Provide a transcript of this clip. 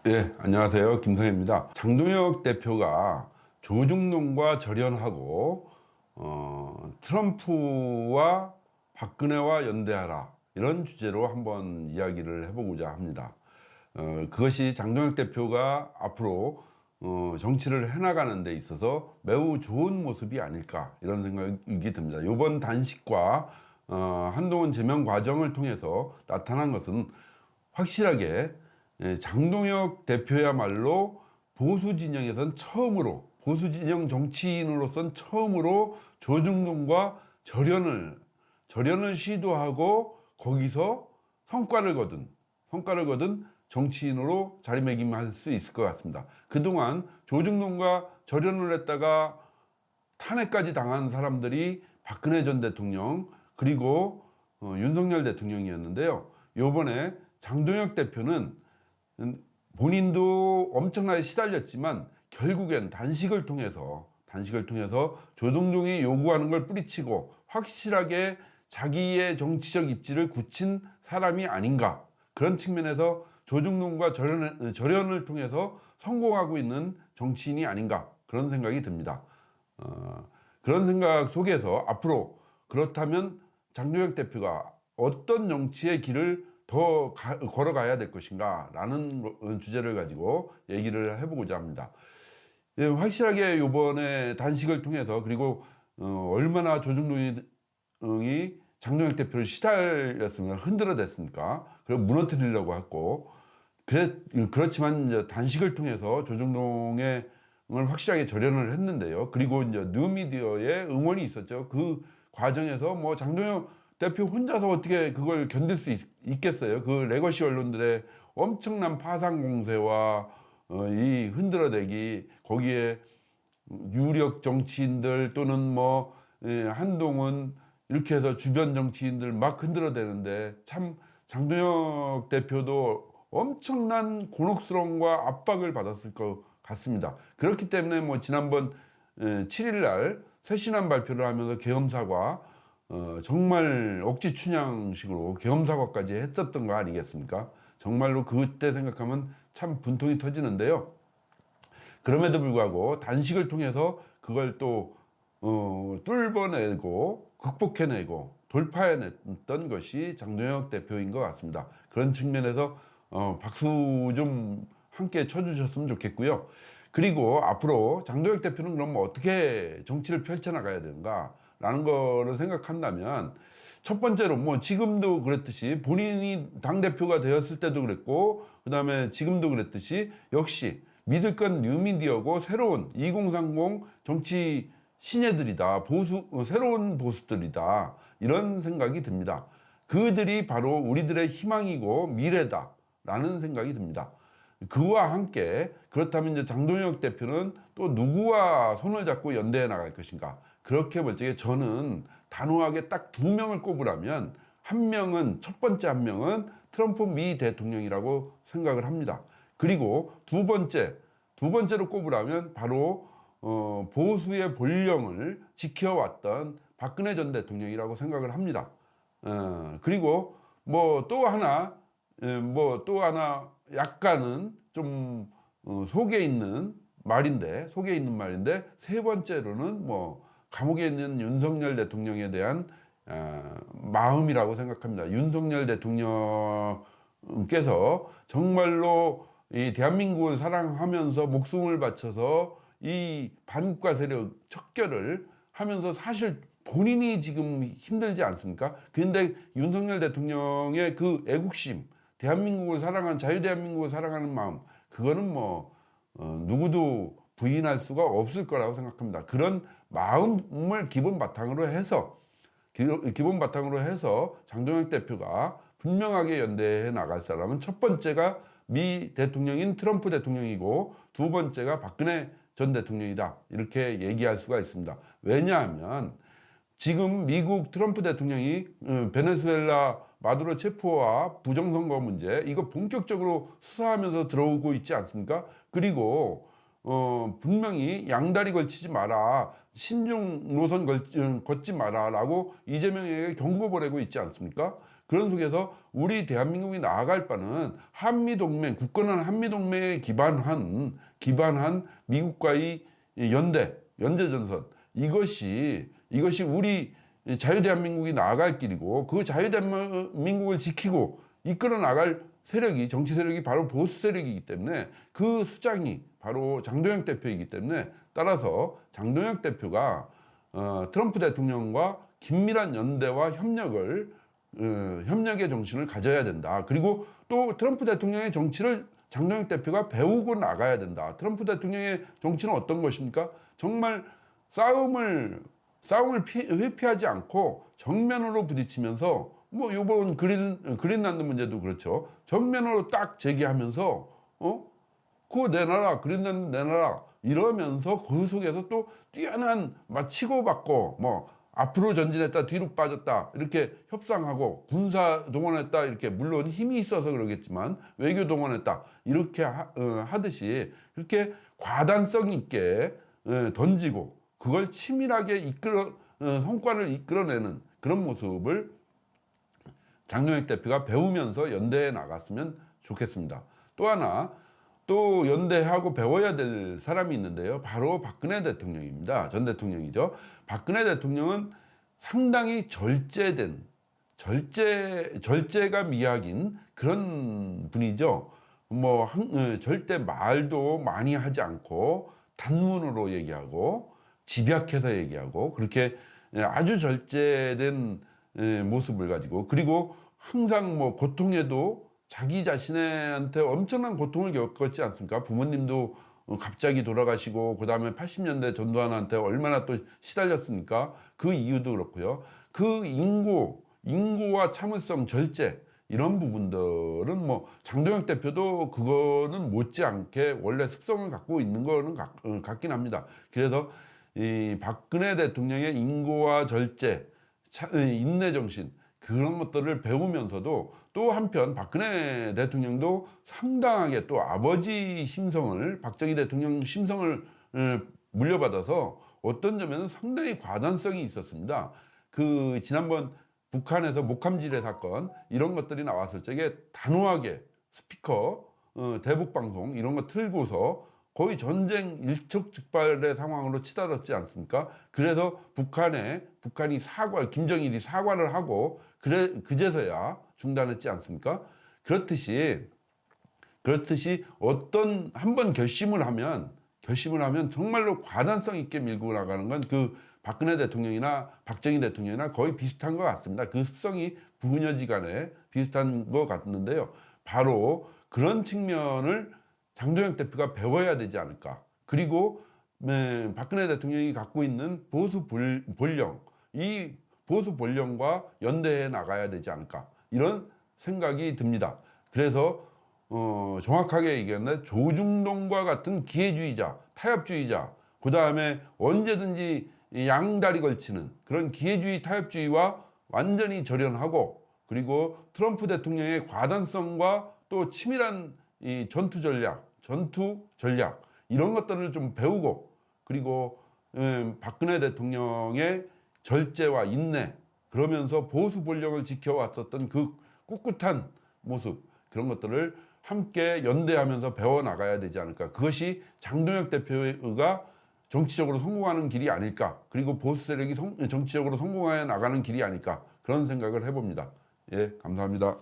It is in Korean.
예, 안녕하세요. 김성혜입니다. 장동혁 대표가 조중동과 절연하고 트럼프와 박근혜와 연대하라, 이런 주제로 한번 이야기를 해보고자 합니다. 그것이 장동혁 대표가 앞으로 정치를 해나가는 데 있어서 매우 좋은 모습이 아닐까, 이런 생각이 듭니다. 이번 단식과 한동훈 제명 과정을 통해서 나타난 것은 확실하게 장동혁 대표야말로 보수 진영에선 처음으로, 보수 진영 정치인으로선 처음으로 조중동과 절연을 시도하고 거기서 성과를 거둔 정치인으로 자리매김할 수 있을 것 같습니다. 그동안 조중동과 절연을 했다가 탄핵까지 당한 사람들이 박근혜 전 대통령, 그리고 윤석열 대통령이었는데요. 요번에 장동혁 대표는 본인도 엄청나게 시달렸지만 결국엔 단식을 통해서 조중동이 요구하는 걸 뿌리치고 확실하게 자기의 정치적 입지를 굳힌 사람이 아닌가, 그런 측면에서 조중동과 절연을 통해서 성공하고 있는 정치인이 아닌가, 그런 생각이 듭니다. 그런 생각 속에서 앞으로, 그렇다면 장동혁 대표가 어떤 정치의 길을 더 걸어가야 될 것인가 라는 주제를 가지고 얘기를 해보고자 합니다. 예, 확실하게 이번에 단식을 통해서, 그리고 얼마나 조중동이 장동혁 대표를 시달렸습니까? 흔들어댔습니까? 그리고 무너뜨리려고 했고, 그렇지만 이제 단식을 통해서 조중동의 을 확실하게 절연을 했는데요. 그리고 이제 뉴미디어의 응원이 있었죠. 그 과정에서 뭐 장동혁 대표 혼자서 어떻게 그걸 견딜 수 있겠어요? 그 레거시 언론들의 엄청난 파상 공세와 이 흔들어대기, 거기에 유력 정치인들 또는 뭐 한동훈, 이렇게 해서 주변 정치인들 막 흔들어대는데, 참 장동혁 대표도 엄청난 곤혹스러움과 압박을 받았을 것 같습니다. 그렇기 때문에 뭐 지난번 7일 날 쇄신안 발표를 하면서 계엄사과, 정말 억지 춘향식으로 계엄사과까지 했었던 거 아니겠습니까? 정말로 그때 생각하면 참 분통이 터지는데요. 그럼에도 불구하고 단식을 통해서 그걸 또 뚫어내고 극복해내고 돌파해냈던 것이 장동혁 대표인 것 같습니다. 그런 측면에서 박수 좀 함께 쳐주셨으면 좋겠고요. 그리고 앞으로 장동혁 대표는 그럼 어떻게 정치를 펼쳐나가야 되는가 라는 거를 생각한다면, 첫 번째로 뭐 지금도 그랬듯이 본인이 당대표가 되었을 때도 그랬고, 그 다음에 지금도 그랬듯이 역시 믿을 건 뉴미디어고 새로운 2030 정치 신예들이다, 새로운 보수들이다, 이런 생각이 듭니다. 그들이 바로 우리들의 희망이고 미래다 라는 생각이 듭니다. 그와 함께, 그렇다면 이제 장동혁 대표는 또 누구와 손을 잡고 연대해 나갈 것인가? 그렇게 볼 적에 저는 단호하게 딱 두 명을 꼽으라면, 첫 번째 한 명은 트럼프 미 대통령이라고 생각을 합니다. 그리고 두 번째로 꼽으라면 바로 보수의 본령을 지켜왔던 박근혜 전 대통령이라고 생각을 합니다. 그리고 뭐 또 하나 약간은 좀 속에 있는 말인데, 세 번째로는 뭐 감옥에 있는 윤석열 대통령에 대한 마음이라고 생각합니다. 윤석열 대통령께서 정말로 이 대한민국을 사랑하면서 목숨을 바쳐서 이 반국가 세력 척결을 하면서 사실 본인이 지금 힘들지 않습니까? 그런데 윤석열 대통령의 그 애국심, 대한민국을 사랑하는, 자유대한민국을 사랑하는 마음, 그거는 뭐 누구도 부인할 수가 없을 거라고 생각합니다. 그런 마음을 기본 바탕으로 해서 장동혁 대표가 분명하게 연대해 나갈 사람은, 첫 번째가 미 대통령인 트럼프 대통령이고 두 번째가 박근혜 전 대통령이다, 이렇게 얘기할 수가 있습니다. 왜냐하면 지금 미국 트럼프 대통령이 베네수엘라 마두로 체포와 부정선거 문제, 이거 본격적으로 수사하면서 들어오고 있지 않습니까? 그리고 분명히 양다리 걸치지 마라, 신중 노선 걷지 마라 라고 이재명에게 경고 보내고 있지 않습니까? 그런 속에서 우리 대한민국이 나아갈 바는 한미동맹, 굳건한 한미동맹에 기반한 미국과의 연대전선, 이것이 우리 자유대한민국이 나아갈 길이고, 그 자유대한민국을 지키고 이끌어 나갈 세력이, 정치 세력이 바로 보수 세력이기 때문에, 그 수장이 바로 장동혁 대표이기 때문에, 따라서 장동혁 대표가 트럼프 대통령과 긴밀한 연대와 협력의 정신을 가져야 된다. 그리고 또 트럼프 대통령의 정치를 장동혁 대표가 배우고 나가야 된다. 트럼프 대통령의 정치는 어떤 것입니까? 정말 싸움을 회피하지 않고 정면으로 부딪히면서, 뭐 이번 그린란드 문제도 그렇죠. 정면으로 딱 제기하면서 그거 내놔라, 그린란드 내놔라 이러면서, 그 속에서 또 뛰어난 막 치고받고, 뭐 앞으로 전진했다 뒤로 빠졌다 이렇게 협상하고, 군사 동원했다 이렇게, 물론 힘이 있어서 그러겠지만 외교 동원했다 이렇게 하듯이, 그렇게 과단성 있게 던지고 그걸 치밀하게 성과를 이끌어내는 그런 모습을 장동혁 대표가 배우면서 연대해 나갔으면 좋겠습니다. 또 하나, 또 연대하고 배워야 될 사람이 있는데요. 바로 박근혜 대통령입니다. 전 대통령이죠. 박근혜 대통령은 상당히 절제가 미학인 그런 분이죠. 절대 말도 많이 하지 않고 단문으로 얘기하고 집약해서 얘기하고, 그렇게 아주 절제된 모습을 가지고, 그리고 항상 고통에도 자기 자신한테 엄청난 고통을 겪었지 않습니까? 부모님도 갑자기 돌아가시고, 그 다음에 80년대 전두환한테 얼마나 또 시달렸습니까? 그 이유도 그렇고요. 그 인고와 참을성, 절제, 이런 부분들은 장동혁 대표도 그거는 못지않게 원래 습성을 갖고 있는 거는 같긴 합니다. 그래서 이 박근혜 대통령의 인고와 절제, 인내 정신, 그런 것들을 배우면서도, 또 한편 박근혜 대통령도 상당하게 또 아버지 심성을, 박정희 대통령 심성을 물려받아서 어떤 점에는 상당히 과단성이 있었습니다. 그 지난번 북한에서 목함지뢰 사건, 이런 것들이 나왔을 적에 단호하게 스피커, 대북방송 이런 거 틀고서 거의 전쟁 일촉즉발의 상황으로 치달았지 않습니까? 그래서 북한이 김정일이 사과를 하고, 그제서야 중단했지 않습니까? 그렇듯이 어떤 한번 결심을 하면 정말로 과단성 있게 밀고 나가는 건 그 박근혜 대통령이나 박정희 대통령이나 거의 비슷한 것 같습니다. 그 습성이 부녀지간에 비슷한 것 같는데요. 바로 그런 측면을 장동혁 대표가 배워야 되지 않을까. 그리고 박근혜 대통령이 갖고 있는 보수 본령, 이 보수 본령과 연대해 나가야 되지 않을까, 이런 생각이 듭니다. 그래서 정확하게 얘기하면 조중동과 같은 기회주의자, 타협주의자, 그 다음에 언제든지 양다리 걸치는 그런 기회주의, 타협주의와 완전히 절연하고, 그리고 트럼프 대통령의 과단성과 또 치밀한 이 전투 전략 이런 것들을 좀 배우고, 그리고 박근혜 대통령의 절제와 인내, 그러면서 보수 본령을 지켜왔었던 그 꿋꿋한 모습, 그런 것들을 함께 연대하면서 배워나가야 되지 않을까. 그것이 장동혁 대표가 정치적으로 성공하는 길이 아닐까, 그리고 보수 세력이 정치적으로 성공해 나가는 길이 아닐까, 그런 생각을 해봅니다. 예, 감사합니다.